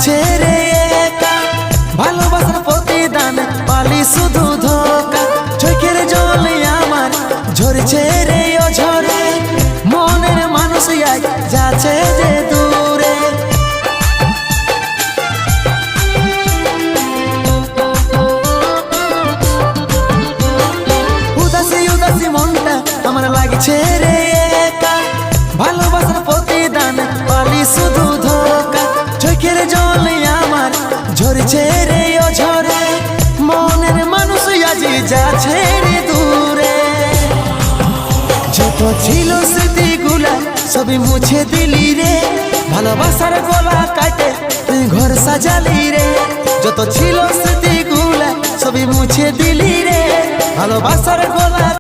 লাগছে রে একা, ভালোবাসার প্রতিদান পালি শুধু ধোকা। চোখের জলে আমার ঝরছে রে ও ঝরে, মনের মানুষ আজ যাচ্ছে যে দূরে। উদাসী উদাসী মনটা আমার লাগছে রে একা, ভালোবাসার প্রতিদান পালি শুধু ধোকা। চোখের জলে আমার ঝরছে রে ও ঝরে, মনের মানুষ আজ যাচ্ছে রে দূরে। যত ছিল স্মৃতিগুলা সবই মুছে দিলি রে, ভালোবাসার গলা কাটে তুই ঘর সাজালি রে। যত ছিল স্মৃতিগুলা সবই মুছে দিলি রে, ভালোবাসার গলা